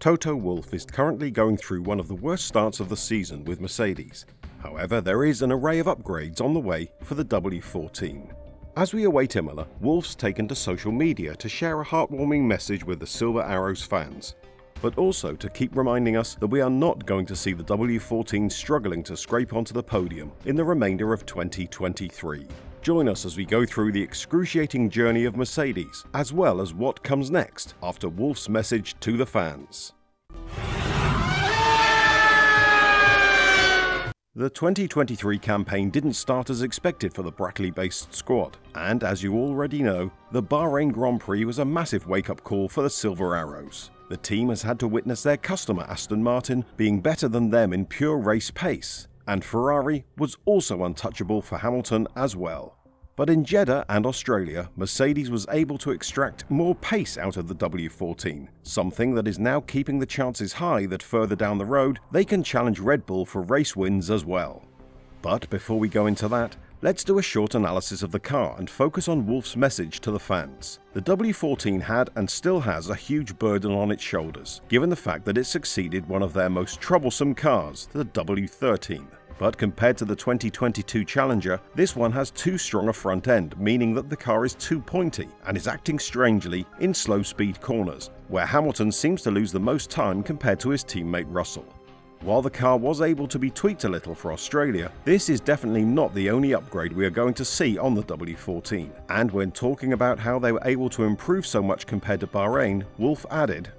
Toto Wolff is currently going through one of the worst starts of the season with Mercedes. However, there is an array of upgrades on the way for the W14. As we await Imola, Wolff's taken to social media to share a heartwarming message with the Silver Arrows fans, but also to keep reminding us that we are not going to see the W14 struggling to scrape onto the podium in the remainder of 2023. Join us as we go through the excruciating journey of Mercedes, as well as what comes next after Wolff's message to the fans. The 2023 campaign didn't start as expected for the Brackley-based squad, and as you already know, the Bahrain Grand Prix was a massive wake-up call for the Silver Arrows. The team has had to witness their customer Aston Martin being better than them in pure race pace, and Ferrari was also untouchable for Hamilton as well. But in Jeddah and Australia, Mercedes was able to extract more pace out of the W14, something that is now keeping the chances high that further down the road they can challenge Red Bull for race wins as well. But before we go into that, let's do a short analysis of the car and focus on Wolff's message to the fans. The W14 had and still has a huge burden on its shoulders, given the fact that it succeeded one of their most troublesome cars, the W13. But compared to the 2022 Challenger, this one has too strong a front end, meaning that the car is too pointy and is acting strangely in slow speed corners, where Hamilton seems to lose the most time compared to his teammate Russell. While the car was able to be tweaked a little for Australia, this is definitely not the only upgrade we are going to see on the W14. And when talking about how they were able to improve so much compared to Bahrain, Wolff added,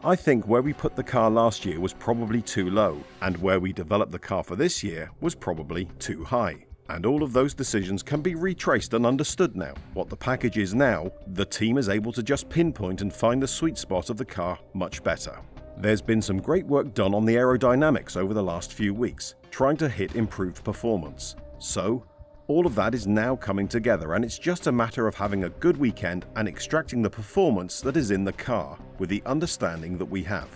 "I think where we put the car last year was probably too low, and where we developed the car for this year was probably too high. And all of those decisions can be retraced and understood now. What the package is now, the team is able to just pinpoint and find the sweet spot of the car much better. There's been some great work done on the aerodynamics over the last few weeks, trying to hit improved performance. So, all of that is now coming together, and it's just a matter of having a good weekend and extracting the performance that is in the car with the understanding that we have."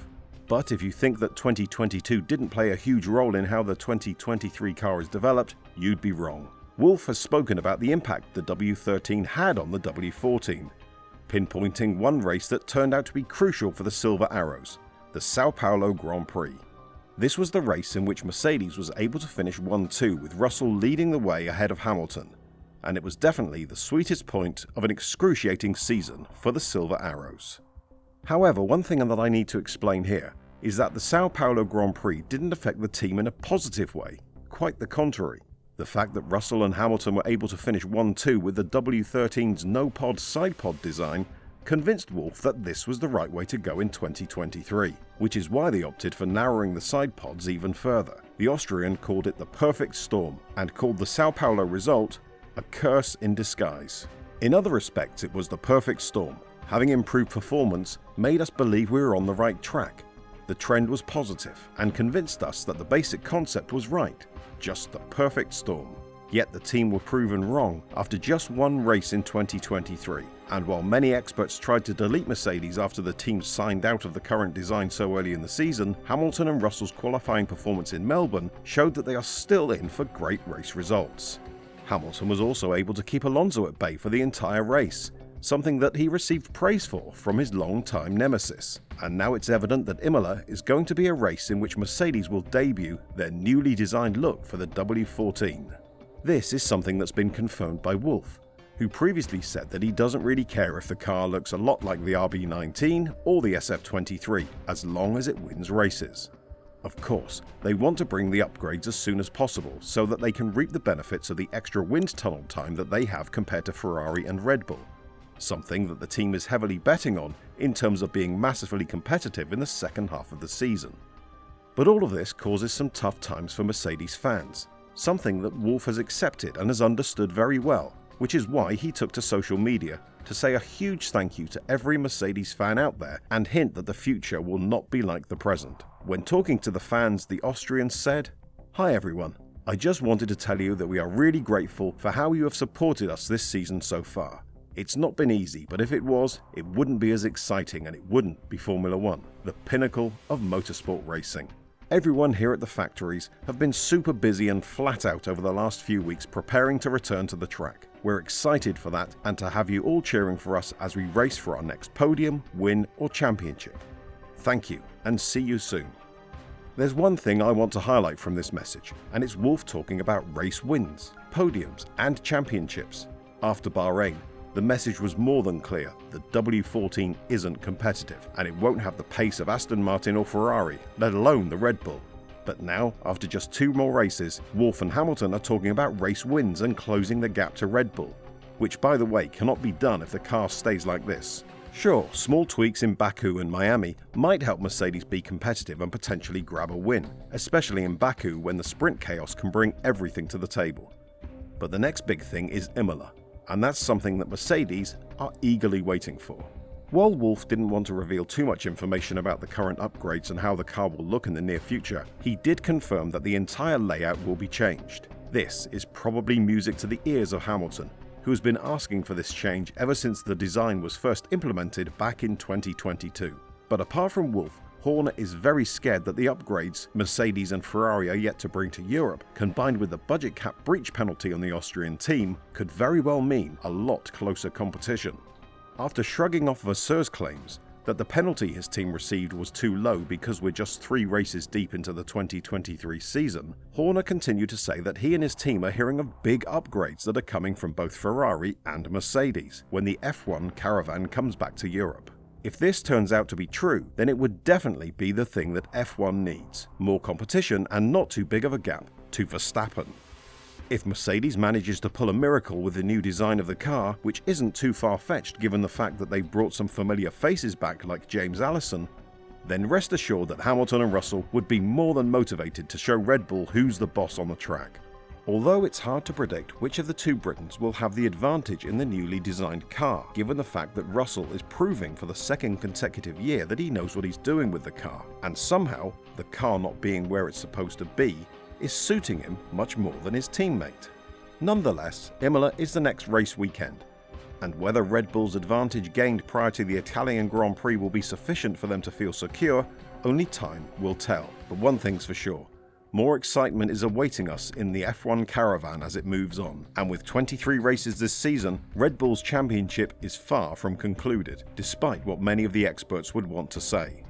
But if you think that 2022 didn't play a huge role in how the 2023 car is developed, you'd be wrong. Wolff has spoken about the impact the W13 had on the W14, pinpointing one race that turned out to be crucial for the Silver Arrows, the Sao Paulo Grand Prix. This was the race in which Mercedes was able to finish 1-2 with Russell leading the way ahead of Hamilton, and it was definitely the sweetest point of an excruciating season for the Silver Arrows. However, one thing that I need to explain here is that the Sao Paulo Grand Prix didn't affect the team in a positive way, quite the contrary. The fact that Russell and Hamilton were able to finish 1-2 with the W13's no-pod side-pod design convinced Wolff that this was the right way to go in 2023, which is why they opted for narrowing the side pods even further. The Austrian called it the perfect storm and called the Sao Paulo result a curse in disguise. In other respects, it was the perfect storm. Having improved performance made us believe we were on the right track. The trend was positive and convinced us that the basic concept was right, just the perfect storm. Yet the team were proven wrong after just one race in 2023, and while many experts tried to delete Mercedes after the team signed out of the current design so early in the season, Hamilton and Russell's qualifying performance in Melbourne showed that they are still in for great race results. Hamilton was also able to keep Alonso at bay for the entire race, something that he received praise for from his long-time nemesis. And now it's evident that Imola is going to be a race in which Mercedes will debut their newly designed look for the W14. This is something that's been confirmed by Wolff, who previously said that he doesn't really care if the car looks a lot like the RB19 or the SF23, as long as it wins races. Of course, they want to bring the upgrades as soon as possible so that they can reap the benefits of the extra wind tunnel time that they have compared to Ferrari and Red Bull, something that the team is heavily betting on in terms of being massively competitive in the second half of the season. But all of this causes some tough times for Mercedes fans, something that Wolff has accepted and has understood very well, which is why he took to social media to say a huge thank you to every Mercedes fan out there and hint that the future will not be like the present. When talking to the fans, the Austrian said, "Hi everyone, I just wanted to tell you that we are really grateful for how you have supported us this season so far. It's not been easy, but if it was, it wouldn't be as exciting and it wouldn't be Formula One, the pinnacle of motorsport racing. Everyone here at the factories have been super busy and flat out over the last few weeks preparing to return to the track. We're excited for that and to have you all cheering for us as we race for our next podium, win or championship. Thank you, and see you soon. There's one thing I want to highlight from this message, and it's Wolff talking about race wins, podiums, and championships. After Bahrain, the message was more than clear that W14 isn't competitive, and it won't have the pace of Aston Martin or Ferrari, let alone the Red Bull. But now, after just 2 more races, Wolff and Hamilton are talking about race wins and closing the gap to Red Bull, which by the way cannot be done if the car stays like this. Sure, small tweaks in Baku and Miami might help Mercedes be competitive and potentially grab a win, especially in Baku when the sprint chaos can bring everything to the table. But the next big thing is Imola, and that's something that Mercedes are eagerly waiting for. While Wolff didn't want to reveal too much information about the current upgrades and how the car will look in the near future, he did confirm that the entire layout will be changed. This is probably music to the ears of Hamilton, who has been asking for this change ever since the design was first implemented back in 2022. But apart from Wolff, Horner is very scared that the upgrades Mercedes and Ferrari are yet to bring to Europe, combined with the budget cap breach penalty on the Austrian team, could very well mean a lot closer competition. After shrugging off Vasseur's claims that the penalty his team received was too low because we're just 3 races deep into the 2023 season, Horner continued to say that he and his team are hearing of big upgrades that are coming from both Ferrari and Mercedes when the F1 Caravan comes back to Europe. If this turns out to be true, then it would definitely be the thing that F1 needs: more competition and not too big of a gap to Verstappen. If Mercedes manages to pull a miracle with the new design of the car, which isn't too far-fetched given the fact that they've brought some familiar faces back like James Allison, then rest assured that Hamilton and Russell would be more than motivated to show Red Bull who's the boss on the track. Although it's hard to predict which of the 2 Britons will have the advantage in the newly designed car, given the fact that Russell is proving for the 2nd consecutive year that he knows what he's doing with the car, and somehow, the car not being where it's supposed to be, is suiting him much more than his teammate. Nonetheless, Imola is the next race weekend, and whether Red Bull's advantage gained prior to the Italian Grand Prix will be sufficient for them to feel secure, only time will tell. But one thing's for sure, more excitement is awaiting us in the F1 Caravan as it moves on, and with 23 races this season, Red Bull's championship is far from concluded, despite what many of the experts would want to say.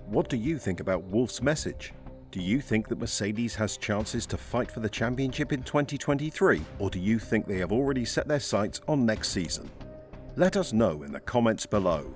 What do you think about Wolff's message? Do you think that Mercedes has chances to fight for the championship in 2023, or do you think they have already set their sights on next season? Let us know in the comments below.